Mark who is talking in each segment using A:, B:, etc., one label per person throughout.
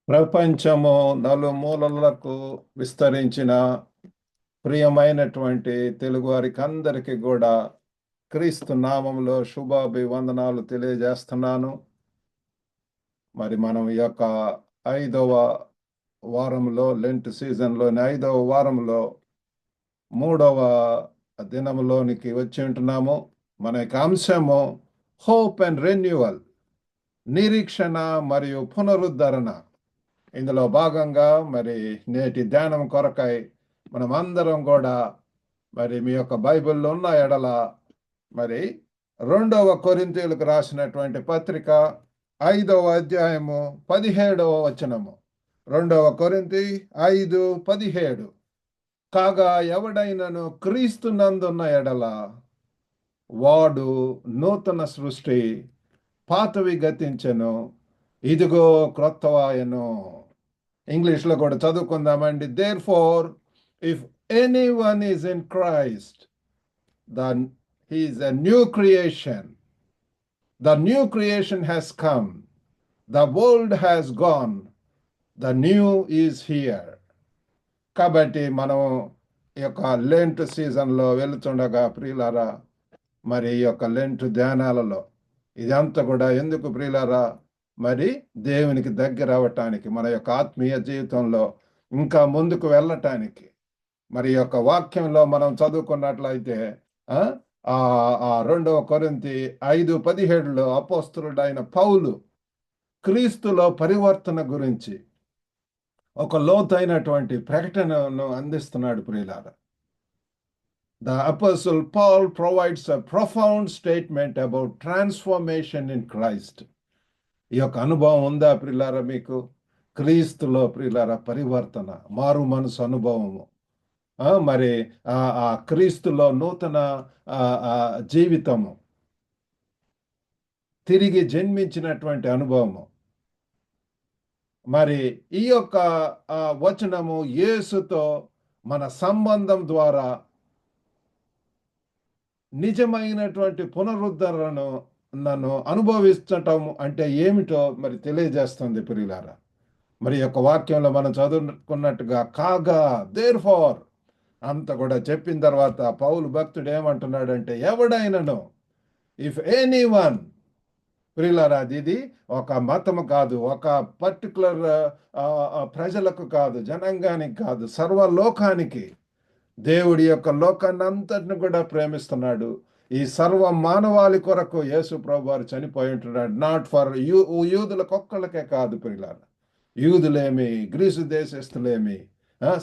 A: ప్రపంచము నలుమూలలకు విస్తరించిన ప్రియమైనటువంటి తెలుగు వారికి అందరికీ కూడా క్రీస్తు నామంలో శుభాభివందనాలు తెలియజేస్తున్నాను. మరి మనం ఈ యొక్క 5వ వారంలో, లెంట్ సీజన్లోని 5వ వారంలో 3వ దినంలోనికి వచ్చి ఉంటున్నాము. మన యొక్క అంశము హోప్ అండ్ రెన్యూవల్, నిరీక్షణ మరియు పునరుద్ధరణ. ఇందులో భాగంగా మరి నేటి ధ్యానం కొరకై మనం అందరం కూడా మరి మీ యొక్క బైబిల్లో ఉన్న ఎడల మరి 2వ కొరింథీయులకు రాసినటువంటి పత్రిక 5వ అధ్యాయము 17వ వచనము. 2వ కొరింథీ 5:17. కాగా ఎవడైనను క్రీస్తు నందున్న ఎడల వాడు నూతన సృష్టి, పాతవి గతించెను, ఇదిగో క్రొత్తవాయను. ఇంగ్లీష్లో కూడా చదువుకుందామండి. Therefore, if anyone is in Christ, then he is a new creation. The new creation has come. The world has gone. The new is here. కాబట్టి మనం ఈ యొక్క లెంట్ సీజన్లో వెళుతుండగా ప్రియులారా, మరి ఈ యొక్క లెంట్ ధ్యానాలలో ఇదంతా కూడా ఎందుకు ప్రియులారా? మరి దేవునికి దగ్గర అవ్వటానికి, మన యొక్క ఆత్మీయ జీవితంలో ఇంకా ముందుకు వెళ్ళటానికి. మరి యొక్క వాక్యంలో మనం చదువుకున్నట్లయితే 2వ కొరింథీ 5:17లో అపోస్తలుడైన పౌలు క్రీస్తులో పరివర్తన గురించి ఒక లోతైనటువంటి ప్రకటనను అందిస్తున్నాడు ప్రియులారా. The Apostle Paul provides a profound statement about transformation in Christ. ఈ యొక్క అనుభవం ఉందా ప్రియులారా మీకు? క్రీస్తులో ప్రియులారా పరివర్తన, మారు మనసు అనుభవము, మరి ఆ క్రీస్తులో నూతన జీవితము, తిరిగి జన్మించినటువంటి అనుభవము. మరి ఈ యొక్క వచనము యేసుతో మన సంబంధం ద్వారా నిజమైనటువంటి పునరుద్ధరణను నన్ను అనుభవించటం అంటే ఏమిటో మరి తెలియజేస్తుంది ప్రియులారా. మరి యొక్క వాక్యంలో మనం చదువుకున్నట్టుగా కాగా, దేర్ఫోర్ అంత కూడా చెప్పిన తర్వాత పౌలు భక్తుడు ఏమంటున్నాడంటే, ఎవడైనను, ఇఫ్ ఎనీవన్, ప్రియులారా, ఇది ఒక మతము కాదు, ఒక పర్టికులర్ ప్రజలకు కాదు, జనాంగానికి కాదు, సర్వలోకానికి. దేవుడి యొక్క లోకాన్ని అంతటిని కూడా ప్రేమిస్తున్నాడు. ఈ సర్వ మానవాళి కొరకు యేసు ప్రభు వారు చనిపోయి ఉంటున్నాడు. నాట్ ఫర్ యూదులకు ఒక్కళ్ళకే కాదు ప్రియులారా, యూదులేమి, గ్రీసు దేశస్తులేమి,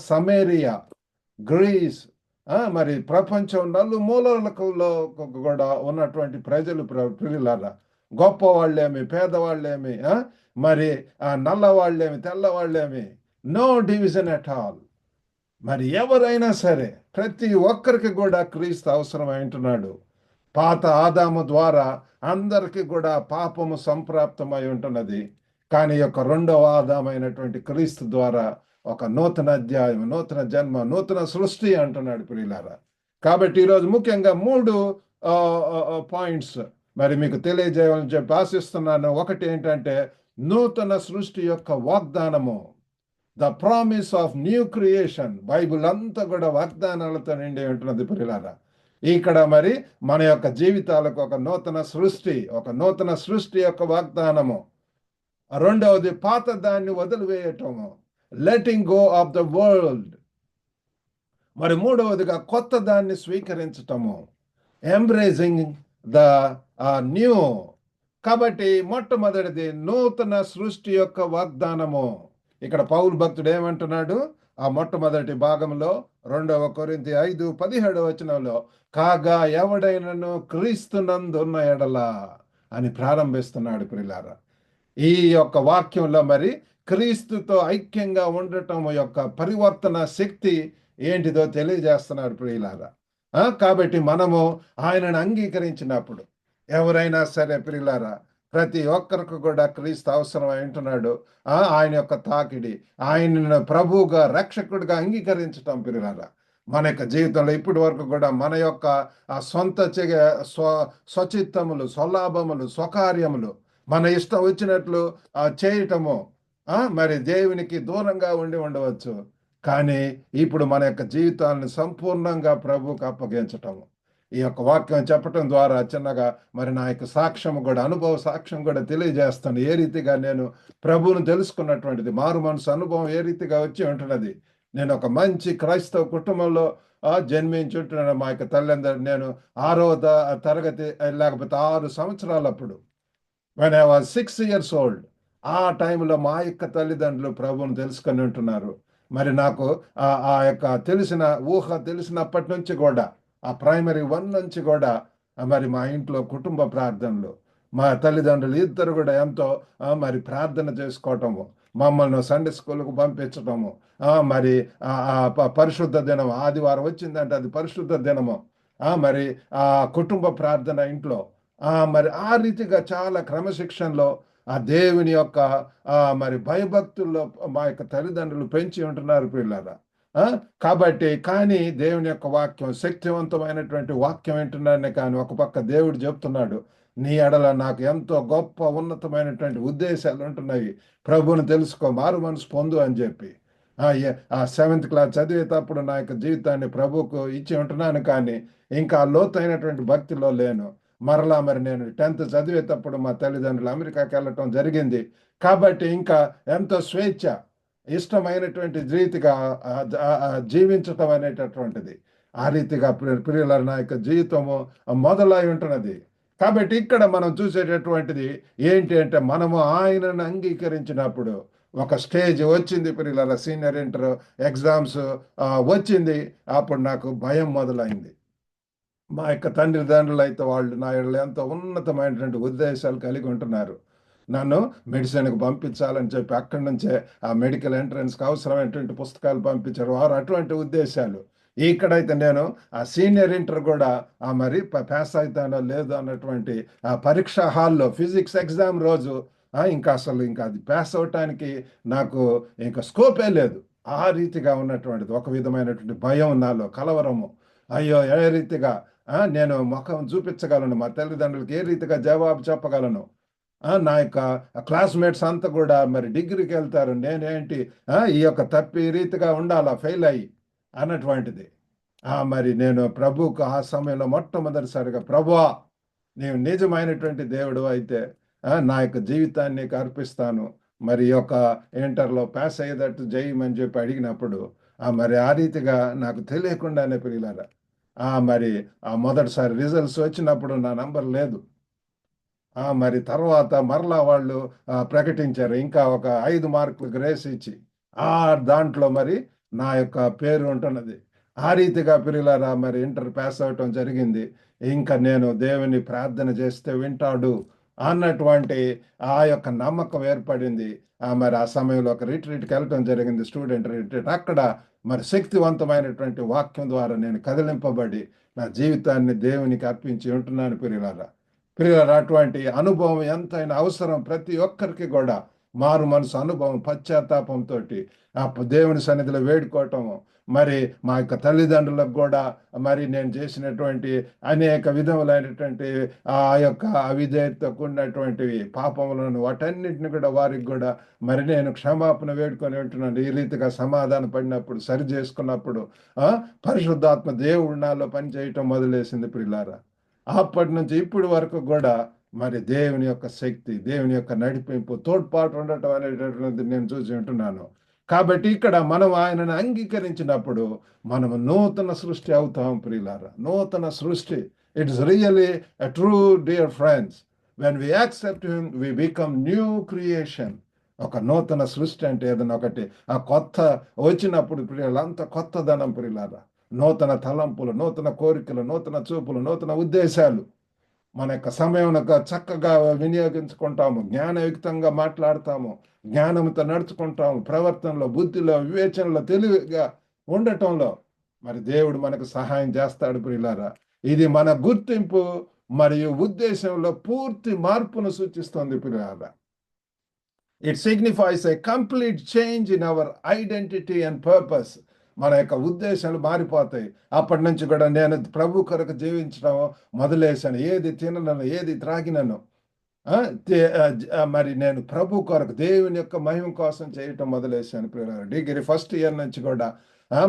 A: సమేరియా, గ్రీస్, మరి ప్రపంచం నలుమూలలకు కూడా ఉన్నటువంటి ప్రజలు ప్రియులారా, గొప్పవాళ్ళేమి, పేదవాళ్ళేమి, మరి నల్లవాళ్ళేమి, తెల్లవాళ్ళేమి, నో డివిజన్ ఎట్ ఆల్. మరి ఎవరైనా సరే ప్రతి ఒక్కరికి కూడా క్రీస్తు అవసరమై ఉంటున్నాడు. పాత ఆదాము ద్వారా అందరికీ కూడా పాపము సంప్రాప్తమై ఉంటున్నది. కానీ యొక్క 2వ ఆదామైనటువంటి క్రీస్తు ద్వారా ఒక నూతన అధ్యాయం, నూతన జన్మ, నూతన సృష్టి అంటున్నాడు ప్రియులారా. కాబట్టి ఈరోజు ముఖ్యంగా 3 పాయింట్స్ మరి మీకు తెలియజేయాలని చెప్పి ఆశిస్తున్నాను. ఒకటి ఏంటంటే నూతన సృష్టి యొక్క వాగ్దానము, the promise of new creation. Bible అంతా కూడా వాగ్దానాలతో నిండి ఉంటున్నది ప్రియులారా. ఇక్కడ మరి మన యొక్క జీవితాలకు ఒక నూతన సృష్టి యొక్క వాగ్దానము. 2వది పాత దాన్ని వదిలివేయటము, letting go of the world. మరి 3వదిగా కొత్త దాన్ని స్వీకరించటము, ఎంబ్రేసింగ్ ద న్యూ. కాబట్టి మొట్టమొదటిది నూతన సృష్టి యొక్క వాగ్దానము. ఇక్కడ పౌలు భక్తుడు ఏమంటున్నాడు? ఆ మొట్టమొదటి భాగంలో 2వ కొరింథీ 5:17 వచనంలో, కాగా ఎవడైనను క్రీస్తునందున్న ఎడల అని ప్రారంభిస్తున్నాడు ప్రియులారా. ఈ యొక్క వాక్యంలో మరి క్రీస్తుతో ఐక్యంగా ఉండటం యొక్క పరివర్తన శక్తి ఏంటిదో తెలియజేస్తున్నాడు ప్రియులారా. కాబట్టి మనము ఆయనను అంగీకరించినప్పుడు, ఎవరైనా సరే ప్రియులారా, ప్రతి ఒక్కరికి కూడా క్రీస్తు అవసరమై ఉంటున్నాడు. ఆయన యొక్క తాకిడి, ఆయన ప్రభువుగా, రక్షకుడిగా అంగీకరించటం ప్రియులారా. మన యొక్క జీవితంలో ఇప్పటి వరకు కూడా మన యొక్క సొంత స్వచిత్తములు, స్వలాభములు, స్వకార్యములు, మన ఇష్టం వచ్చినట్లు చేయటము, మరి దేవునికి దూరంగా ఉండి ఉండవచ్చు. కానీ ఇప్పుడు మన యొక్క జీవితాలను సంపూర్ణంగా ప్రభువుకు అప్పగించటము. ఈ యొక్క వాక్యం చెప్పటం ద్వారా చిన్నగా మరి నా యొక్క సాక్ష్యం కూడా, అనుభవ సాక్ష్యం కూడా తెలియజేస్తాను. ఏ రీతిగా నేను ప్రభువును తెలుసుకున్నటువంటిది, మారు మనసు అనుభవం ఏ రీతిగా వచ్చి ఉంటున్నది. నేను ఒక మంచి క్రైస్తవ కుటుంబంలో జన్మించి ఉంటున్నాను. మా యొక్క తల్లిదండ్రులు, నేను 6వ తరగతి లేకపోతే 6 సంవత్సరాలప్పుడు, when I was 6 years old, ఆ టైంలో మా యొక్క తల్లిదండ్రులు ప్రభువును తెలుసుకొని ఉంటున్నారు. మరి నాకు ఆ యొక్క ఊహ తెలిసినప్పటి నుంచి కూడా, ఆ ప్రైమరీ 1 నుంచి కూడా మరి మా ఇంట్లో కుటుంబ ప్రార్థనలు, మా తల్లిదండ్రులు ఇద్దరు కూడా ఎంతో మరి ప్రార్థన చేసుకోవటము, మమ్మల్ని సండే స్కూల్కు పంపించటము, మరి పరిశుద్ధ దినం ఆదివారం వచ్చిందంటే అది పరిశుద్ధ దినము, మరి ఆ కుటుంబ ప్రార్థన ఇంట్లో, మరి ఆ రీతిగా చాలా క్రమశిక్షణలో ఆ దేవుని యొక్క మరి భయభక్తుల్లో మా యొక్క తల్లిదండ్రులు పెంచి ఉంటున్నారు పిల్లరా. ఆ, కాబట్టి కానీ దేవుని యొక్క వాక్యం శక్తివంతమైనటువంటి వాక్యం వింటున్నానే, కానీ ఒక పక్క దేవుడు చెప్తున్నాడు, నీ ఎడల నాకు ఎంతో గొప్ప ఉన్నతమైనటువంటి ఉద్దేశాలు ఉంటున్నాయి, ప్రభువుని తెలుసుకో, మారు మనసు పొందు అని చెప్పి ఆ 7th క్లాస్ చదివేటప్పుడు నా యొక్క జీవితాన్ని ప్రభువుకు ఇచ్చి ఉంటున్నాను. కానీ ఇంకా లోతైనటువంటి భక్తిలో లేను. మరలా మరి నేను 10th చదివేటప్పుడు మా తల్లిదండ్రులు అమెరికాకి వెళ్ళటం జరిగింది. కాబట్టి ఇంకా ఎంతో స్వేచ్ఛ, ఇష్టమైనటువంటి రీతిగా జీవించటం అనేటటువంటిది, ఆ రీతిగా ప్రియుల నా యొక్క జీవితము మొదలై ఉంటున్నది. కాబట్టి ఇక్కడ మనం చూసేటటువంటిది ఏంటి అంటే, మనము ఆయనను అంగీకరించినప్పుడు ఒక స్టేజ్ వచ్చింది ప్రియుల, సీనియర్ ఇంటర్ ఎగ్జామ్స్ వచ్చింది. అప్పుడు నాకు భయం మొదలైంది. మా యొక్క తండ్రిదండ్రులు అయితే వాళ్ళు నా ఎడల ఎంతో ఉన్నతమైనటువంటి ఉద్దేశాలు కలిగి ఉంటున్నారు. నన్ను మెడిసిన్కి పంపించాలని చెప్పి అక్కడి నుంచే ఆ మెడికల్ ఎంట్రన్స్కి అవసరమైనటువంటి పుస్తకాలు పంపించారు వారు, అటువంటి ఉద్దేశాలు. ఇక్కడైతే నేను ఆ సీనియర్ ఇంటర్ కూడా మరి పాస్ అవుతానో లేదో అన్నటువంటి ఆ పరీక్షా హాల్లో ఫిజిక్స్ ఎగ్జామ్ రోజు ఇంకా అసలు ఇంకా అది పాస్ అవటానికి నాకు ఇంకా స్కోపే లేదు. ఆ రీతిగా ఉన్నటువంటిది ఒక విధమైనటువంటి భయం, నాలో కలవరము. అయ్యో, ఏ రీతిగా నేను ముఖం చూపించగలను, మా తల్లిదండ్రులకి ఏ రీతిగా జవాబు చెప్పగలను. నా యొక్క క్లాస్మేట్స్ అంతా కూడా మరి డిగ్రీకి వెళ్తారు, నేనేంటి ఈ యొక్క తప్పి రీతిగా ఉండాలా, ఫెయిల్ అయ్యి అన్నటువంటిది. మరి నేను ప్రభువుకు ఆ సమయంలో మొట్టమొదటిసారిగా, ప్రభువా నీవు నిజమైనటువంటి దేవుడు అయితే నా యొక్క జీవితాన్ని నీకు అర్పిస్తాను, మరి ఈ యొక్క ఇంటర్లో పాస్ అయ్యేటట్టు చేయమని చెప్పి అడిగినప్పుడు మరి ఆ రీతిగా నాకు తెలియకుండానే ప్రియులారా, మరి మొదటిసారి రిజల్ట్స్ వచ్చినప్పుడు నా నంబర్ లేదు. మరి తర్వాత మరలా వాళ్ళు ప్రకటించారు, ఇంకా ఒక 5 మార్కులు గ్రేస్ ఇచ్చి దాంట్లో మరి నా యొక్క పేరు ఉంటున్నది. ఆ రీతిగా ప్రియులారా మరి ఇంటర్ పాస్ అవటం జరిగింది. ఇంకా నేను దేవుని ప్రార్థన చేస్తే వింటాడు అన్నటువంటి ఆ యొక్క నమ్మకం ఏర్పడింది. మరి ఆ సమయంలో ఒక రిట్రీట్కి వెళ్ళటం జరిగింది, స్టూడెంట్ రిట్రీట్. అక్కడ మరి శక్తివంతమైనటువంటి వాక్యం ద్వారా నేను కదిలింపబడి నా జీవితాన్ని దేవునికి అర్పించి ఉంటున్నాను ప్రియులారా. ప్రియులారా, అటువంటి అనుభవం ఎంతైనా అవసరం ప్రతి ఒక్కరికి కూడా. మారు మనసు అనుభవం, పశ్చాత్తాపంతో దేవుని సన్నిధిలో వేడుకోవటము. మరి మా యొక్క తల్లిదండ్రులకు కూడా మరి నేను చేసినటువంటి అనేక విధములైనటువంటి ఆ యొక్క అవిధేయతతో కూడినటువంటివి పాపములను, వాటన్నిటిని కూడా వారికి కూడా మరి నేను క్షమాపణ వేడుకొని ఉంటున్నాను. ఈ రీతిగా సమాధాన పడినప్పుడు, సరి చేసుకున్నప్పుడు పరిశుద్ధాత్మ దేవుడు నాలో పనిచేయటం మొదలేసింది ప్రియులారా. అప్పటి నుంచి ఇప్పటి వరకు కూడా మరి దేవుని యొక్క శక్తి, దేవుని యొక్క నడిపింపు, తోడ్పాటు ఉండటం అనేటటువంటిది నేను చూసి ఉంటున్నాను. కాబట్టి ఇక్కడ మనం ఆయనను అంగీకరించినప్పుడు మనము నూతన సృష్టి అవుతాం ప్రియులారా, నూతన సృష్టి. It's really a true dear friends, when we accept him we become new creation. ఒక నూతన సృష్టి అంటే ఏదైనా ఒకటి ఆ కొత్త వచ్చినప్పుడు ప్రియులంతా కొత్తదనం ప్రియులారా, నూతన తలంపులు, నూతన కోరికలు, నూతన చూపులు, నూతన ఉద్దేశాలు. మన యొక్క సమయం చక్కగా వినియోగించుకుంటాము, జ్ఞానయుక్తంగా మాట్లాడతాము, జ్ఞానంతో నడుచుకుంటాము, ప్రవర్తనలో, బుద్ధిలో, వివేచనలో, తెలివిగా ఉండటంలో మరి దేవుడు మనకు సహాయం చేస్తాడు ప్రియులారా. ఇది మన గుర్తింపు మరియు ఉద్దేశంలో పూర్తి మార్పును సూచిస్తుంది ప్రియులారా. It signifies A complete change in our identity and purpose. మన యొక్క ఉద్దేశాలు మారిపోతాయి. అప్పటి నుంచి కూడా నేను ప్రభు కొరకు జీవించడం మొదలేశాను. ఏది తినను, ఏది త్రాగినను, ఆ, మరి నేను ప్రభు కొరకు దేవుని యొక్క మహిమ కోసం చేయటం మొదలేశాను ప్రియులారా. డిగ్రీ ఫస్ట్ ఇయర్ నుంచి కూడా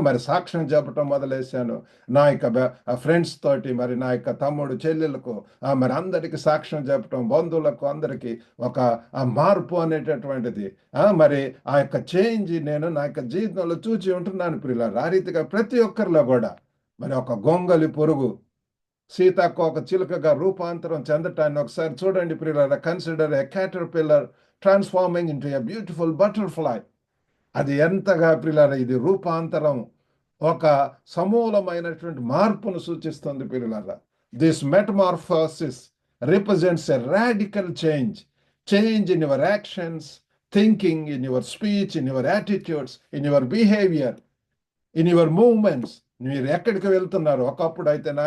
A: మరి సాక్ష్యం చెప్పటం మొదలేశాను. నా యొక్క ఫ్రెండ్స్ తోటి, మరి నా యొక్క తమ్ముడు చెల్లెలకు, మరి అందరికి సాక్ష్యం చెప్పటం, బంధువులకు అందరికీ ఒక మార్పు అనేటటువంటిది, మరి ఆ యొక్క చేంజ్ నేను నా యొక్క జీవితంలో చూచి ఉంటున్నాను ప్రియులారా. ఆ రీతిగా ప్రతి ఒక్కరిలో కూడా మరి ఒక గొంగలి పురుగు సీతాకోక చిలుకగా రూపాంతరం చెందటాన్ని ఒకసారి చూడండి ప్రియులారా. Consider a caterpillar transforming into a beautiful butterfly. అది ఎంతగా ప్రియులారా, ఇది రూపాంతరం ఒక సమూలమైనటువంటి మార్పును సూచిస్తుంది ప్రియులారా. This metamorphosis represents a radical change, change in your actions, thinking, in your speech, in your attitudes, in your behaviour, in your movements. మీరు ఎక్కడికి వెళ్తున్నారు? ఒకప్పుడు అయితేనా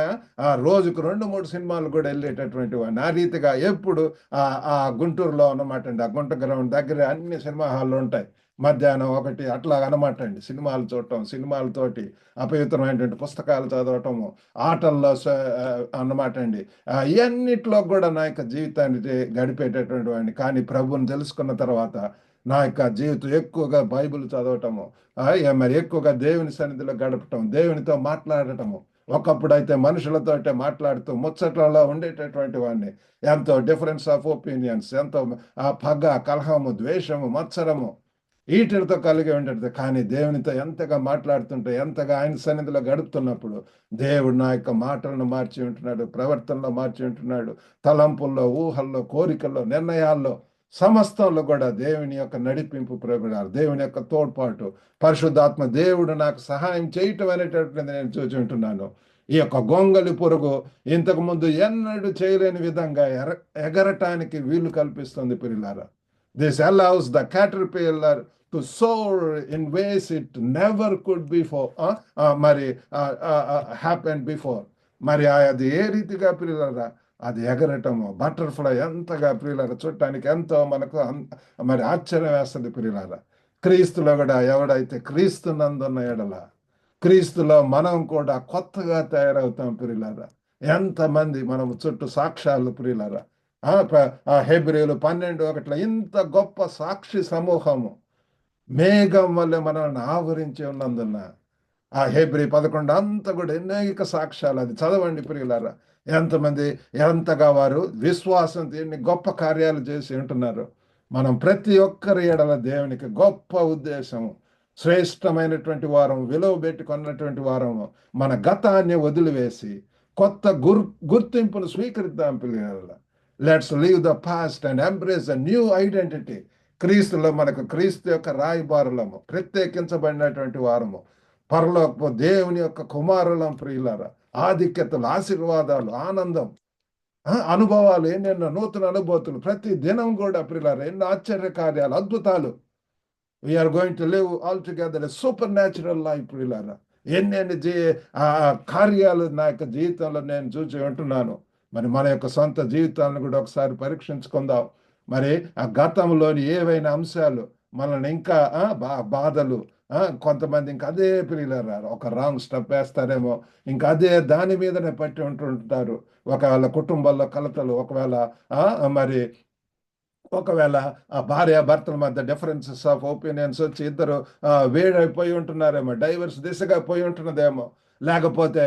A: రోజుకు 2-3 సినిమాలు కూడా వెళ్ళేటటువంటి వాడిని. ఆ రీతిగా ఎప్పుడు ఆ గుంటూరులో అన్నమాట అండి, ఆ గుంట గ్రౌండ్ దగ్గర అన్ని సినిమా హాళ్ళు ఉంటాయి. మధ్యాహ్నం ఒకటి అట్లా అనమాట అండి, సినిమాలు చూడటం, సినిమాలతోటి అపవిత్రమైనటువంటి పుస్తకాలు చదవటము, ఆటల్లో అన్నమాట అండి. ఇవన్నిట్లో కూడా నా యొక్క జీవితాన్ని గడిపేటటువంటి వాడిని. కానీ ప్రభువుని తెలుసుకున్న తర్వాత నా యొక్క జీవితం ఎక్కువగా బైబిల్ చదవటము, మరి ఎక్కువగా దేవుని సన్నిధిలో గడపటం, దేవునితో మాట్లాడటము. ఒకప్పుడు అయితే మనుషులతోటే మాట్లాడుతూ ముచ్చట్లలో ఉండేటటువంటి వాడిని. ఎంతో డిఫరెన్స్ ఆఫ్ ఒపీనియన్స్, ఎంతో పగ, కలహము, ద్వేషము, మత్సరము వీటితో కలిగి ఉండేది. కానీ దేవునితో ఎంతగా మాట్లాడుతుంటే, ఎంతగా ఆయన సన్నిధిలో గడుపుతున్నప్పుడు దేవుడు నా యొక్క మాటలను మార్చి ఉంటున్నాడు, ప్రవర్తనలో మార్చి ఉంటున్నాడు, తలంపుల్లో, ఊహల్లో, కోరికల్లో, నిర్ణయాల్లో, సమస్తంలో కూడా దేవుని యొక్క నడిపింపు ప్రభువారు, దేవుని యొక్క తోడ్పాటు, పరిశుద్ధాత్మ దేవుడు నాకు సహాయం చేయటం అనేటటువంటిది నేను చూసి ఉంటున్నాను. ఈ యొక్క గొంగలి పురుగు ఇంతకు ముందు ఎన్నడూ చేయలేని విధంగా ఎగరటానికి వీలు కల్పిస్తుంది పిల్లారా. This allows the caterpillar to soar in ways it never could before, మరి happened before. మరి అది ఏ రీతిగా పిల్లరా, అది ఎగరటము, బటర్ఫ్లై ఎంతగా ప్రియులారా చూడటానికి ఎంతో మనకు మరి ఆశ్చర్యం వేస్తుంది ప్రియులారా. క్రీస్తులో కూడా ఎవడైతే క్రీస్తు నందున్న ఎడల, క్రీస్తులో మనం కూడా కొత్తగా తయారవుతాం ప్రియులారా. ఎంతమంది మనం చుట్టూ సాక్ష్యాలు ప్రియులారా. హెబ్రీయులు 12:1 ఇంత గొప్ప సాక్షి సమూహము మేఘం వల్ల మనల్ని ఆవరించి ఉన్నందున, ఆ హెబ్రీ 11 అంతా కూడా అనేక సాక్ష్యాలు. అది చదవండి ప్రియులారా. ఎంతమంది ఎంతగా వారు విశ్వాసం దీన్ని గొప్ప కార్యాలు చేసి ఉంటున్నారు. మనం ప్రతి ఒక్కరి ఎడల దేవునికి గొప్ప ఉద్దేశము, శ్రేష్టమైనటువంటి వారం, విలువ పెట్టుకున్నటువంటి వారము, మన గతాన్ని వదిలివేసి కొత్త గుర్తింపును స్వీకరిద్దాం పిల్లల. Let's leave the past and embrace a new identity. క్రీస్తులో మనకు క్రీస్తు యొక్క రాయబారులము, ప్రత్యేకించబడినటువంటి వారము, పరలోకపు దేవుని యొక్క కుమారులం ప్రియులారా. ఆధిక్యతలు, ఆశీర్వాదాలు, ఆనందం, అనుభవాలు, ఎన్నెన్నో నూతన అనుభూతులు ప్రతి దినం కూడా ప్రియులారా, ఎన్నో ఆశ్చర్య కార్యాలు, అద్భుతాలు. We're going to live all together a supernatural life ప్రియులారా. ఎన్నెన్ని కార్యాలు నా యొక్క జీవితంలో నేను చూసి ఉంటున్నాను. మరి మన యొక్క సొంత జీవితాలను కూడా ఒకసారి పరీక్షించుకుందాం. మరి ఆ గతంలోని ఏవైనా అంశాలు మనల్ని ఇంకా బాధలు, కొంతమంది ఇంకా అదే ప్రియులారా ఒక రాంగ్ స్టెప్ వేస్తారేమో, ఇంకా అదే దాని మీదనే పట్టి ఉంటుంటారు. ఒకవేళ కుటుంబాల్లో కలతలు, ఒకవేళ ఆ భార్య భర్తల మధ్య డిఫరెన్సెస్ ఆఫ్ ఒపీనియన్స్ వచ్చి ఇద్దరు వేడైపోయి ఉంటున్నారేమో, డైవర్స్ దిశగా పోయి ఉంటున్నదేమో, లేకపోతే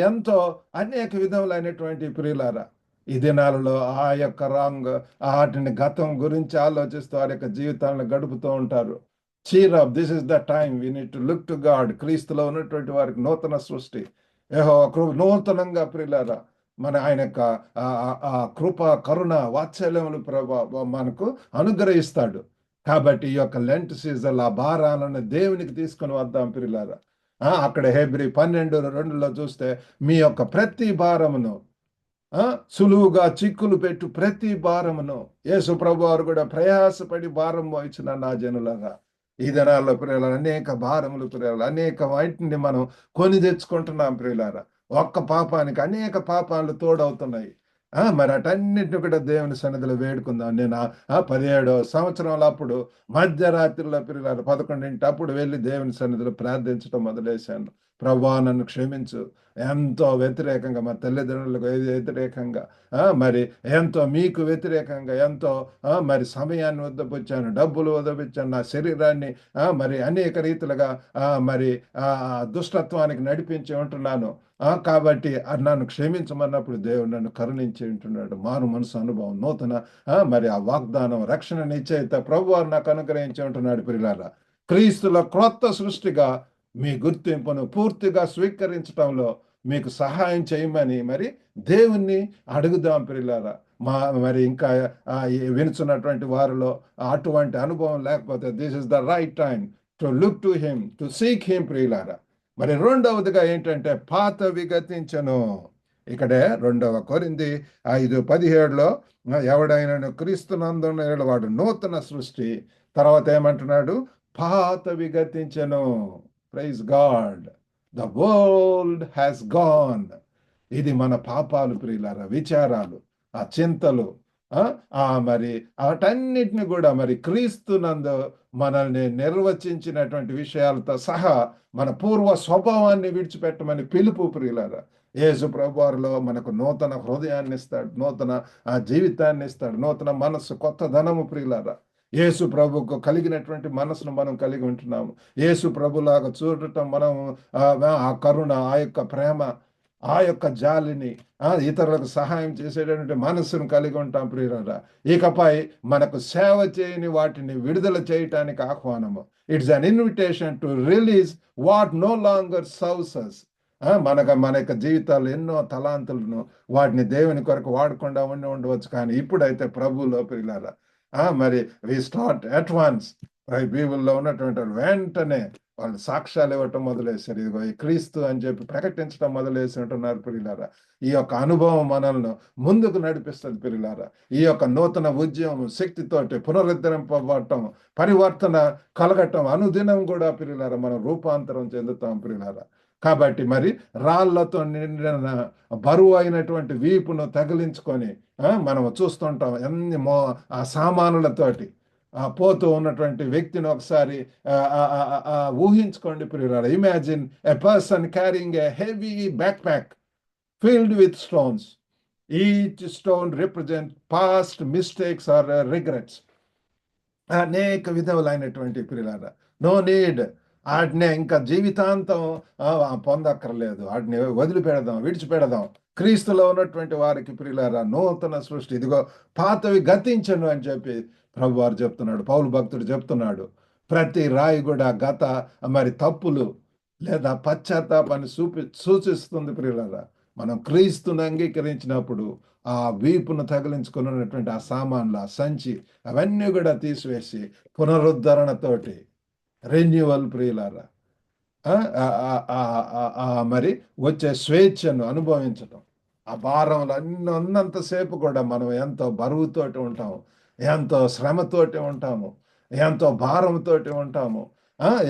A: ఎంతో అనేక విధములైనటువంటి ప్రియులారా ఈ దినాలలో ఆ యొక్క రాంగ్ వాటిని గతం గురించి ఆలోచిస్తూ వారి యొక్క జీవితాలను గడుపుతూ ఉంటారు. Cheer up, this is the time we need to look to God. క్రీస్తులో ఉన్నటువంటి వారికి నూతన సృష్టి, నూతనంగా ప్రియులారా మన ఆయన యొక్క కృప, కరుణ, వాత్సల్యములు మనకు అనుగ్రహిస్తాడు. కాబట్టి ఈ యొక్క లెంట్ సీజన్ ఆ భారాలను దేవునికి తీసుకుని వద్దాం ప్రియులారా. అక్కడ హెబ్రీ 12:2 చూస్తే మీ యొక్క ప్రతి భారమును, సులువుగా చిక్కులు పెట్టు ప్రతి భారమును, యేసు ప్రభు వారు కూడా ప్రయాసపడి భారం వహించిన నా జనులారా. ఈ దినాల్లో ప్రియులారా అనేక భారములు ప్రియులారా, అనేక వాటిని మనం కొని తెచ్చుకుంటున్నాం ప్రియులారా. ఒక్క పాపానికి అనేక పాపాలు తోడవుతున్నాయి. మరి అటన్నిటిని కూడా దేవుని సన్నిధిలో వేడుకుందాం. నేను 17వ సంవత్సరంలో అప్పుడు మధ్యరాత్రిలో ప్రియులారా 11 అప్పుడు వెళ్ళి దేవుని సన్నిధిలో ప్రార్థించడం మొదలేశాను. ప్రభువా నన్ను క్షమించు, ఎంతో వ్యతిరేకంగా మా తల్లిదండ్రులకు వ్యతిరేకంగా, మరి ఎంతో మీకు వ్యతిరేకంగా ఎంతో మరి సమయాన్ని వద్దపుచ్చాను, డబ్బులు వద్దపుచ్చాను, నా శరీరాన్ని మరి అనేక రీతిలుగా మరి దుష్టత్వానికి నడిపించి ఉంటున్నాను. కాబట్టి నన్ను క్షమించమన్నప్పుడు దేవుడు నన్ను కరుణించి ఉంటున్నాడు. మారు మనసు అనుభవం, నూతన మరి ఆ వాగ్దానం, రక్షణ నిశ్చయిత ప్రభువారు నాకు అనుగ్రహించి ఉంటున్నాడు. ప్రియులారా, క్రీస్తుల క్రొత్త సృష్టిగా మీ గుర్తింపును పూర్తిగా స్వీకరించడంలో మీకు సహాయం చేయమని మరి దేవుణ్ణి అడుగుదాం. ప్రియులారా, మరి ఇంకా వినుచున్నటువంటి వారిలో అటువంటి అనుభవం లేకపోతే this is the right time to look to him, to seek him. ప్రియులారా, మరి రెండవదిగా ఏంటంటే పాతవి గతించెను. ఇక్కడే 2 కొరింథీ 5:17లో ఎవడైనా క్రీస్తునందున్న వాడు నూతన సృష్టి. తర్వాత ఏమంటున్నాడు? పాతవి గతించెను. Praise God, the world has gone. ఇది మన పాపాలు ప్రియులారా, విచారాలు, ఆ చింతలు, మరి వాటన్నిటిని కూడా మరి క్రీస్తునందు మనల్ని నిర్వచించినటువంటి విషయాలతో సహా మన పూర్వ స్వభావాన్ని విడిచిపెట్టమని పిలుపు ప్రియులారా. యేసు ప్రభువారిలో మనకు నూతన హృదయాన్ని ఇస్తాడు, నూతన జీవితాన్ని ఇస్తాడు, నూతన మనస్సు, కొత్త ధనము ప్రియులారా. యేసు ప్రభుకు కలిగినటువంటి మనసును మనం కలిగి ఉంటున్నాము. యేసు ప్రభులాగా చూడటం, మనం ఆ కరుణ, ఆ యొక్క ప్రేమ, ఆ యొక్క జాలిని, ఇతరులకు సహాయం చేసేటటువంటి మనస్సును కలిగి ఉంటాం ప్రియులారా. ఇకపై మనకు సేవ చేయని వాటిని విడుదల చేయటానికి ఆహ్వానము. It's an invitation to release what no longer serves us. మన యొక్క జీవితాలు ఎన్నో తలాంతులను వాటిని దేవుని కొరకు వాడకుండా ఉండవచ్చు. కానీ ఇప్పుడైతే ప్రభువులో ప్రియులారా, మరి వి స్టార్ట్ అట్ వన్స్. బైబిల్లో ఉన్నటువంటి వెంటనే వాళ్ళు సాక్ష్యాలు ఇవ్వటం మొదలేశారు. ఇదిగో ఈ క్రీస్తు అని చెప్పి ప్రకటించడం మొదలేసి ఉంటున్నారు ప్రియులారా. ఈ యొక్క అనుభవం మనల్ని ముందుకు నడిపిస్తుంది ప్రియులారా. ఈ యొక్క నూతన ఉద్యమం శక్తితోటి పునరుద్ధరింపబడటం, పరివర్తన కలగటం అనుదినం కూడా ప్రియులారా మనం రూపాంతరం చెందుతాం ప్రియులారా. కాబట్టి మరి రాళ్లతో నిండిన బరువు అయినటువంటి వీపును తగిలించుకొని మనం చూస్తుంటాం ఎన్ని ఆ సామానులతోటి పోతూ ఉన్నటువంటి వ్యక్తిని ఒకసారి ఊహించుకోండి ప్రియులారా. Imagine a person carrying a heavy backpack filled with stones. Each stone represent past mistakes or regrets. అనేక విధములైనటువంటి ప్రియులారా, నో నీడ్ వాటిని ఇంకా జీవితాంతం పొందక్కర్లేదు, వాటిని వదిలిపెడదాం, విడిచిపెడదాం. క్రీస్తులో ఉన్నటువంటి వారికి ప్రియులారా నూతన సృష్టి, ఇదిగో పాతవి గతించను అని చెప్పి ప్రభు వారు చెప్తున్నాడు, పౌలు భక్తుడు చెప్తున్నాడు. ప్రతి రాయి కూడా గత మరి తప్పులు లేదా పశ్చాత్తాపాన్ని సూచిస్తుంది ప్రియులారా. మనం క్రీస్తుని అంగీకరించినప్పుడు ఆ వీపును తగిలించుకున్నటువంటి ఆ సామాన్లు, ఆ సంచి, అవన్నీ కూడా తీసివేసి పునరుద్ధరణతోటి రెన్యువల్ ప్రియులారా మరి వచ్చే స్వేచ్ఛను అనుభవించటం. ఆ భారంలో ఉన్నంతసేపు కూడా మనం ఎంతో బరువుతోటి ఉంటాము, ఎంతో శ్రమతోటి ఉంటాము, ఎంతో భారంతోటి ఉంటాము,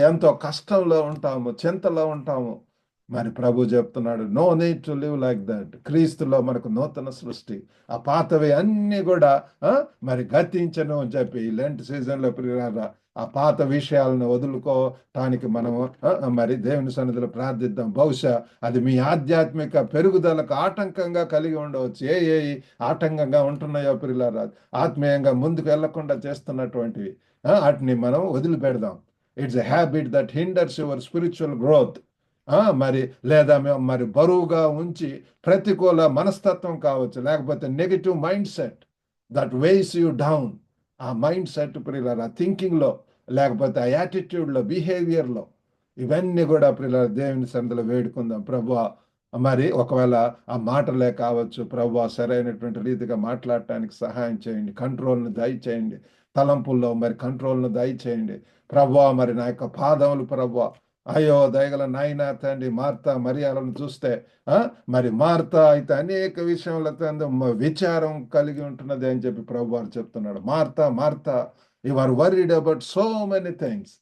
A: ఎంతో కష్టంలో ఉంటాము, చింతలో ఉంటాము. మరి ప్రభు చెప్తున్నాడు, no need to live like that. క్రీస్తులో మనకు నూతన సృష్టి. ఆ పాతవి అన్నీ కూడా మరి గతించను అని చెప్పి ఈ లెంట్ సీజన్లో ప్రియులారా ఆ పాత విషయాలను వదులుకోవటానికి మనము మరి దేవుని సన్నిధిలో ప్రార్థిద్దాం. బహుశా అది మీ ఆధ్యాత్మిక పెరుగుదలకు ఆటంకంగా కలిగి ఉండవచ్చు. ఏ ఆటంకంగా ఉంటున్నాయో ప్రియులారా, ఆత్మీయంగా ముందుకు వెళ్లకుండా చేస్తున్నటువంటివి, వాటిని మనం వదిలిపెడదాం. It's a habit that hinders your spiritual growth. మరి లేదా మరి బరువుగా ఉంచి ప్రతికూల మనస్తత్వం కావచ్చు, లేకపోతే negative mindset that weighs you down. ఆ మైండ్ సెట్ ప్రియులారా థింకింగ్లో, లేకపోతే ఆ యాటిట్యూడ్లో, బిహేవియర్లో, ఇవన్నీ కూడా ప్రియులారా దేవుని సన్నిధిలో వేడుకుందాం. ప్రభువా, మరి ఒకవేళ ఆ మాటలే కావచ్చు, ప్రభువా సరైనటువంటి రీతిగా మాట్లాడటానికి సహాయం చేయండి, కంట్రోల్ను దయచేయండి, తలంపుల్లో మరి కంట్రోల్ను దయచేయండి ప్రభువా. మరి నా యొక్క పాదములు ప్రభువా, అయ్యో దయగల నాయన తండ్రి, మార్తా మరియాలను చూస్తే మరి మార్తా అయితే అనేక విషయాలతో విచారం కలిగి ఉంటున్నది అని చెప్పి ప్రభు వారు చెప్తున్నాడు. Martha Martha you are worried about so many things.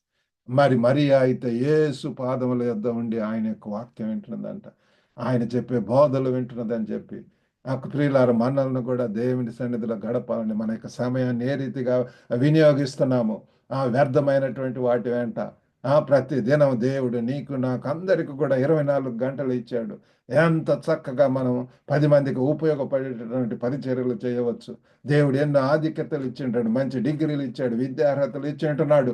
A: మరి మరియా అయితే యేసు పాదముల యొద్ద ఉండి ఆయన యొక్క వాక్యం వింటున్నదంట, ఆయన చెప్పే బోధలు వింటున్నదని చెప్పి ప్రియులారా మనల్ని కూడా దేవుని సన్నిధిలో గడపాలని, మన యొక్క సమయాన్ని ఏ రీతిగా వినియోగిస్తున్నాము వ్యర్థమైనటువంటి వాటి వెంట, ప్రతి దినం దేవుడు నీకు నాకు అందరికి కూడా 24 గంటలు ఇచ్చాడు. ఎంత చక్కగా మనం 10 మందికి ఉపయోగపడేటటువంటి పరిచర్యలు చేయవచ్చు. దేవుడు ఎన్నో ఆధిక్యతలు ఇచ్చింటాడు, మంచి డిగ్రీలు ఇచ్చాడు, విద్యార్హతలు ఇచ్చి ఉంటున్నాడు.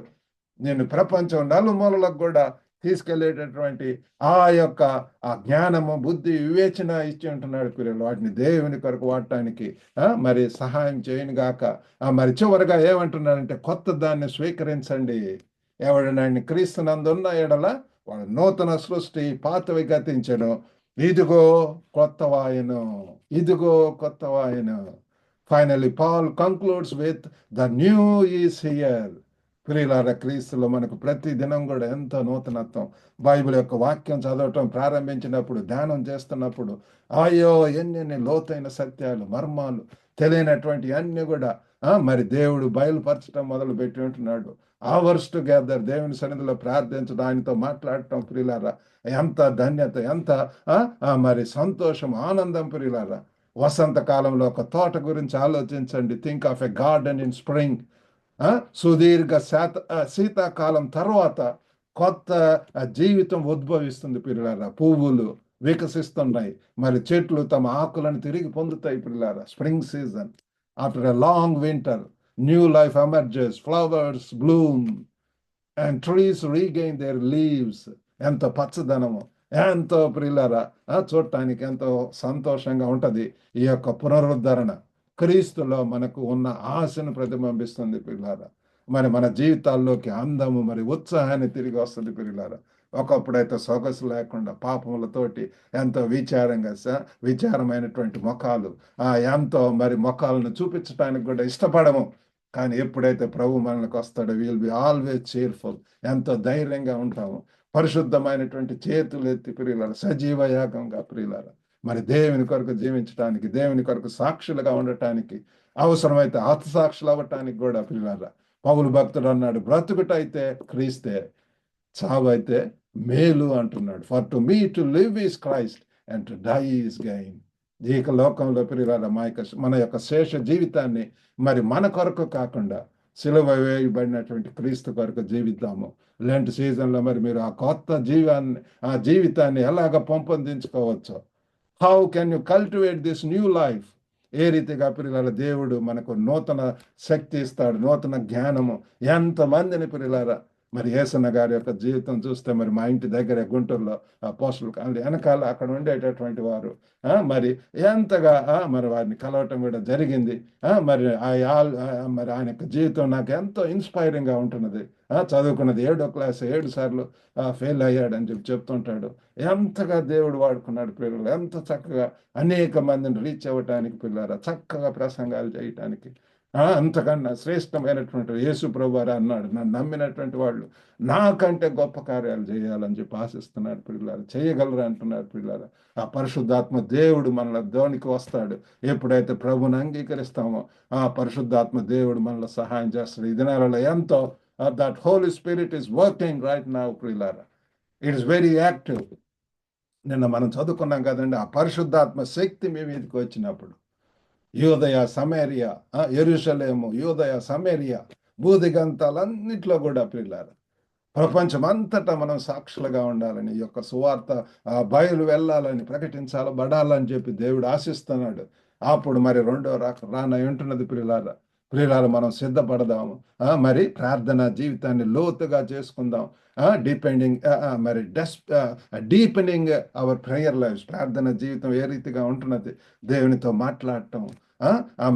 A: నేను ప్రపంచం నలుమూలలకు కూడా తీసుకెళ్లేటటువంటి ఆ జ్ఞానము, బుద్ధి, వివేచన ఇచ్చి ఉంటున్నాడు పిల్లలు. వాటిని దేవుని కొరకు వాడటానికి మరి సహాయం చేయను గాక. మరి చివరిగా ఏమంటున్నాడంటే, కొత్త దాన్ని స్వీకరించండి. ఎవడనైనా క్రీస్తునందున్న ఎడల వాడు నూతన సృష్టి, పాతవి గతించెను, ఇదిగో కొత్తవాయను, ఇదిగో కొత్తవాయను. Finally Paul concludes with the new is here. ప్రియులారా, క్రీస్తులో మనకు ప్రతి దినం కూడా ఎంతో నూతనత్వం. బైబిల్ యొక్క వాక్యం చదవటం ప్రారంభించినప్పుడు, ధ్యానం చేస్తున్నప్పుడు అయ్యో ఎన్నెన్ని లోతైన సత్యాలు, మర్మాలు, తెలియనటువంటి అన్ని కూడా మరి దేవుడు బయలుపరచడం మొదలు పెట్టి ఉంటున్నాడు. అవర్స్ టుగెదర్ దేవుని సన్నిధిలో ప్రార్థించడం, ఆయనతో మాట్లాడటం ప్రియులారా ఎంత ధన్యత, ఎంత మరి సంతోషం, ఆనందం ప్రియులారా. వసంతకాలంలో ఒక తోట గురించి ఆలోచించండి. Think of a garden in spring. సుదీర్ఘ శీతాకాలం తర్వాత కొత్త జీవితం ఉద్భవిస్తుంది పిల్లలారా. పువ్వులు వికసిస్తున్నాయి, మరి చెట్లు తమ ఆకులను తిరిగి పొందుతాయి పిల్లలారా. Spring season, after a long winter, new life emerges, flowers bloom and trees regain their leaves. ఎంతో పచ్చదనము, ఎంతో ప్రియులారా చూడటానికి ఎంతో సంతోషంగా ఉంటది. ఈ యొక్క పునరుద్ధరణ క్రీస్తులో మనకు ఉన్న ఆశను ప్రతిబింబిస్తుంది పిల్లారా. మరి మన జీవితాల్లోకి అందము, మరి ఉత్సాహాన్ని తిరిగి వస్తుంది పిల్లారా. ఒకప్పుడైతే సొగసు లేకుండా పాపములతోటి ఎంతో విచారమైనటువంటి ముఖాలు, ఎంతో మరి ముఖాలను చూపించడానికి కూడా ఇష్టపడము. కానీ ఎప్పుడైతే ప్రభు మనకు వస్తాడో విల్ బి ఆల్వేస్ చేర్ఫుల్. ఎంతో ధైర్యంగా ఉంటాము. పరిశుద్ధమైనటువంటి చేతులు ఎత్తి ప్రియులారా, సజీవ యాగంగా ప్రియులారా, మరి దేవుని కొరకు జీవించడానికి, దేవుని కొరకు సాక్షులుగా ఉండటానికి, అవసరమైతే హతసాక్షులు అవ్వటానికి కూడా ప్రియులారా. పౌలు భక్తుడు అన్నాడు, బ్రతుకుటైతే క్రీస్తే, చావు అయితే మేలు అంటున్నాడు. For to me to live is Christ and to die is gain. ఈ లోకంలో ప్రియులారా మన యొక్క శేష జీవితాన్ని మరి మన కొరకు కాకుండా సిలువ వేయబడినటువంటి క్రీస్తు కొరకు జీవిద్దాము. లెంట్ సీజన్లో మరి మీరు ఆ జీవితాన్ని ఎలాగ పెంపొందించుకోవచ్చో, how can you cultivate this new life? ఏ రీతిగా పిల్లల దేవుడు మనకు నూతన శక్తి ఇస్తాడు, నూతన జ్ఞానము. ఎంతమందిని పిల్లలారా, మరి యేసన్న గారి యొక్క జీవితం చూస్తే, మరి మా ఇంటి దగ్గర గుంటూరులో పోస్టులు వెనకాల అక్కడ ఉండేటటువంటి వారు మరి ఎంతగా మరి వారిని కలవటం కూడా జరిగింది. మరి మరి ఆయన యొక్క జీవితం నాకు ఎంతో ఇన్స్పైరింగ్గా ఉంటున్నది. చదువుకున్నది 7వ క్లాస్ 7 సార్లు ఫెయిల్ అయ్యాడని చెప్తుంటాడు. ఎంతగా దేవుడు వాడుకున్నాడు పిల్లలు, ఎంత చక్కగా అనేక మందిని రీచ్ అవ్వటానికి పిల్లరా, చక్కగా ప్రసంగాలు చేయటానికి. అంతకన్నా శ్రేష్టమైనటువంటి యేసు ప్రభువారు అన్నాడు, నన్ను నమ్మినటువంటి వాళ్ళు నాకంటే గొప్ప కార్యాలు చేయాలని చెప్పి ఆశిస్తున్నాడు పిల్లలు. చేయగలరు అంటున్నారు పిల్లలు. ఆ పరిశుద్ధాత్మ దేవుడు మనలో ధోనికి వస్తాడు. ఎప్పుడైతే ప్రభుని అంగీకరిస్తామో ఆ పరిశుద్ధాత్మ దేవుడు మనలో సహాయం చేస్తాడు. ఈ దినాలలో ఎంతో that Holy Spirit is working right now పిల్లలు. It is very active. నిన్న మనం చదువుకున్నాం కదండి, ఆ పరిశుద్ధాత్మ శక్తి మీ మీదకి వచ్చినప్పుడు యూదయ, సమేరియా, యెరూషలేము, యూదయ, సమేరియా, భూదిగంతాలన్నిట్లో కూడా ప్రియులారా, ప్రపంచం అంతటా మనం సాక్షులుగా ఉండాలని, ఈ యొక్క సువార్త బయలు వెళ్ళాలని, ప్రకటించబడాలని చెప్పి దేవుడు ఆశిస్తున్నాడు. అప్పుడు మరి రెండో రానై ఉంటున్నది ప్రియులారా. మనం సిద్ధపడదాము. మరి ప్రార్థన జీవితాన్ని లోతుగా చేసుకుందాం. డిపెండింగ్ మరి డీపెనింగ్ అవర్ ప్రేయర్ లైఫ్స్. ప్రార్థన జీవితం ఏ రీతిగా ఉంటున్నది, దేవునితో మాట్లాడటం,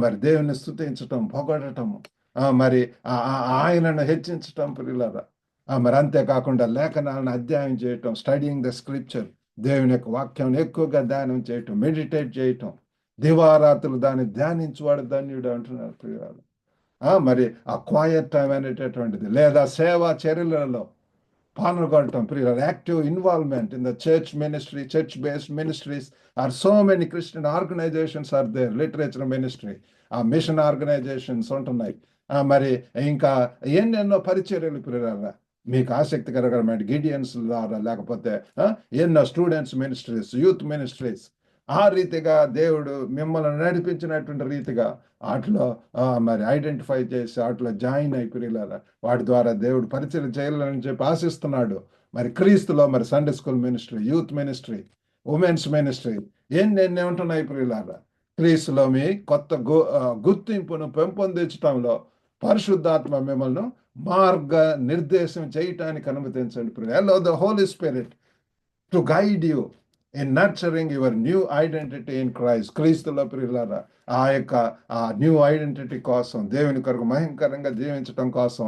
A: మరి దేవుని స్తుతించటం, పొగడటము, మరి ఆయనను హెచ్చించటం ప్రియులారా. మరి అంతేకాకుండా లేఖనాలను అధ్యయనం చేయటం, స్టడీయింగ్ ద స్క్రిప్చర్, దేవుని యొక్క వాక్యం ఎక్కువగా ధ్యానం చేయటం, మెడిటేట్ చేయటం, దివారాత్రులు దాన్ని ధ్యానించువాడు ధన్యుడు అంటున్నారు ప్రియురాలు. మరి ఆ క్వాయట్ టైం అనేటటువంటిది, లేదా సేవా చర్యలలో పాల్గొనటం ప్రియురాలు. Active involvement in the church ministry, church based ministries are so many Christian organizations are there. Literature ministry, ఆ మిషన్ ఆర్గనైజేషన్స్ ఉంటున్నాయి. మరి ఇంకా ఎన్నెన్నో పరిచర్యలు ప్రియురాల మీకు ఆసక్తికరమైన గిడియన్స్ ద్వారా, లేకపోతే ఎన్నో స్టూడెంట్స్ మినిస్ట్రీస్, యూత్ మినిస్ట్రీస్, ఆ రీతిగా దేవుడు మిమ్మల్ని నడిపించినటువంటి రీతిగా వాటిలో మరి ఐడెంటిఫై చేసి వాటిలో జాయిన్ అయి ప్రియులారా వాటి ద్వారా దేవుడు పరిచయం చేయాలని చెప్పి ఆశిస్తున్నాడు. మరి క్రీస్తులో మరి Sunday school ministry, youth ministry, women's ministry ఎన్ని ఉంటున్నాయి ప్రియులారా. క్రీస్తులో మీ కొత్త గుర్తింపును పెంపొందించడంలో పరిశుద్ధాత్మ మిమ్మల్ని మార్గ నిర్దేశం చేయటానికి అనుమతించండి ప్రియులారా. Allow the Holy Spirit to guide you in nurturing your new identity in Christ. క్రీస్తులో ప్రియులారా ఆ న్యూ ఐడెంటిటీ కోసం దేవుని కొరకు భయంకరంగా జీవించడం కోసం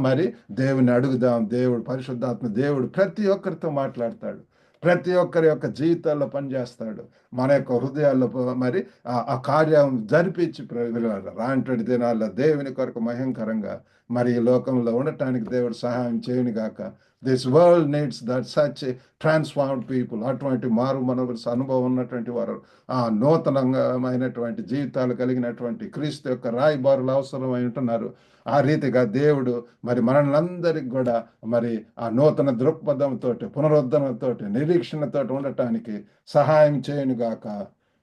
A: మరి దేవుని అడుగుదాం. దేవుడు పరిశుద్ధాత్మ దేవుడు ప్రతి ఒక్కరితో మాట్లాడతాడు, ప్రతి ఒక్కరి యొక్క జీవితాల్లో పనిచేస్తాడు. మన యొక్క హృదయాల్లో మరి ఆ కార్యం జరిపించి రాంటి దినాల్లో దేవుని కొరకు భయంకరంగా మరి ఈ లోకంలో ఉండటానికి దేవుడు సహాయం చేయను గాక. This world needs that such transformed people. అటువంటి మారు మనసు అనుభవం ఉన్నటువంటి వారు, ఆ నూతనమైనటువంటి జీవితాలు కలిగినటువంటి క్రీస్తు యొక్క రాయబారులు అవసరమై ఉంటున్నారు. ఆ రీతిగా దేవుడు మరి మనల్నందరికి కూడా మరి ఆ నూతన దృక్పథంతో, పునరుద్ధరణతో, నిరీక్షణతో ఉండటానికి సహాయం చేయనుగాక.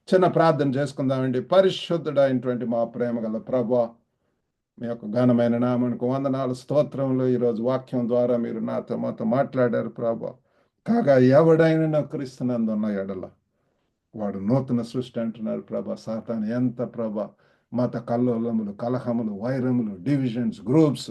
A: చిన్న ప్రార్థన చేసుకుందామండి. పరిశుద్ధుడైనటువంటి మా ప్రేమ గల ప్రభువా, మీ యొక్క ఘనమైన నామానికి వందనాలు, స్తోత్రంలో ఈరోజు వాక్యం ద్వారా మీరు మాతో మాట్లాడారు ప్రభా. కాగా ఎవడైనా క్రీస్తునందున్న ఎడల వాడు నూతన సృష్టి అంటున్నారు ప్రభా. సాతాను ఎంత ప్రభా మత కల్లోలములు, కలహములు, వైరములు, డివిజన్స్, గ్రూప్స్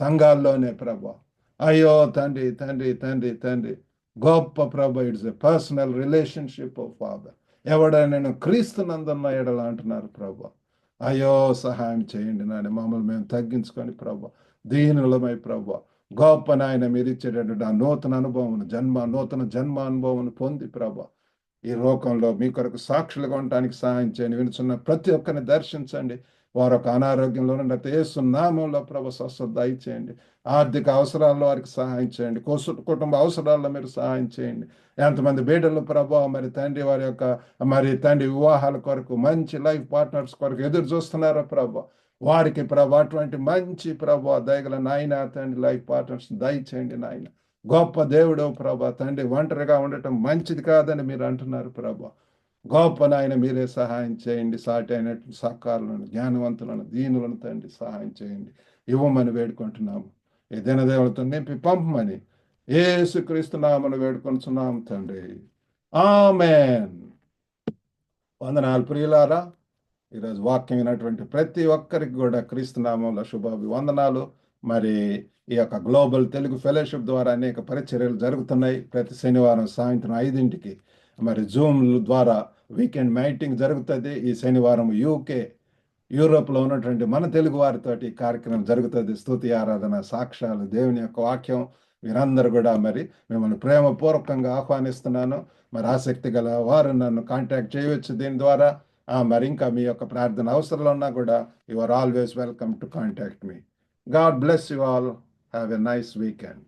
A: సంఘాల్లోనే ప్రభా. అయ్యో తండ్రి తండ్రి తండ్రి తండ్రి గొప్ప ప్రభా. It's a personal relationship of father. ఎవడైనా క్రీస్తునందున్న ఎడల అంటున్నారు ప్రభా. అయ్యో సహాయం చేయండి నాయన. మమ్మల్ని మేము తగ్గించుకొని ప్రభా, దీనులమై ప్రభా, గొప్ప నాయన మీరు ఇచ్చేటటువంటి ఆ నూతన అనుభవం, నూతన జన్మ అనుభవం పొంది ప్రభా ఈ లోకంలో మీ కొరకు సాక్షులుగా ఉండటానికి సహాయం చేయండి. వినుచున్న ప్రతి ఒక్కరిని దర్శించండి. వారు ఒక అనారోగ్యంలో ఉన్నట్టు యేసు నామంలో ప్రభు స్వస్థత దయచేయండి. ఆర్థిక అవసరాల్లో వారికి సహాయం చేయండి. కుటుంబ అవసరాల్లో మీరు సహాయం చేయండి. ఎంతమంది బిడ్డలు ప్రభా మరి తండ్రి వారి యొక్క మరి తండ్రి వివాహాల కొరకు, మంచి లైఫ్ పార్ట్నర్స్ కొరకు ఎదురు చూస్తున్నారో ప్రభా, వారికి ప్రభా అటువంటి మంచి ప్రభా దయగల నాయన తండ్రి లైఫ్ పార్ట్నర్స్ దయచేయండి నాయన. గొప్ప దేవుడు ప్రభా తండ్రి. ఒంటరిగా ఉండటం మంచిది కాదని మీరు అంటున్నారు ప్రభా. గొప్ప నాయన మీరే సహాయం చేయండి. సాటి అయినటువంటి సహకారులను, జ్ఞానవంతులను, దీనులను తండ్రి సహాయం చేయండి. ఇవ్వమని వేడుకుంటున్నాము. ఈ దినదేవులతో నింపి పంపమని యేసుక్రీస్తు నామమున వేడుకొనుచున్నాము తండ్రి. ఆమేన్. వందనాలు ప్రియులారా. ఈరోజు వాక్యం వినటువంటి ప్రతి ఒక్కరికి కూడా క్రీస్తు నామంలో శుభాభివందనాలు. మరి ఈ యొక్క గ్లోబల్ తెలుగు ఫెలోషిప్ ద్వారా అనేక పరిచర్యలు జరుగుతున్నాయి. ప్రతి శనివారం సాయంత్రం 5ంటికి మరి జూమ్ ద్వారా వీకెండ్ మీటింగ్ జరుగుతుంది. ఈ శనివారం యూరోప్లో ఉన్నటువంటి మన తెలుగు వారితోటి కార్యక్రమం జరుగుతుంది. స్తుతి, ఆరాధన, సాక్ష్యాలు, దేవుని యొక్క వాక్యం. మీరందరూ కూడా మరి మిమ్మల్ని ప్రేమపూర్వకంగా ఆహ్వానిస్తున్నాను. మరి ఆసక్తి గల వారు నన్ను కాంటాక్ట్ చేయవచ్చు దీని ద్వారా. మరి ఇంకా మీ యొక్క ప్రార్థన అవసరాలు ఉన్నా కూడా you are always welcome to contact me. God bless you all. Have a nice weekend.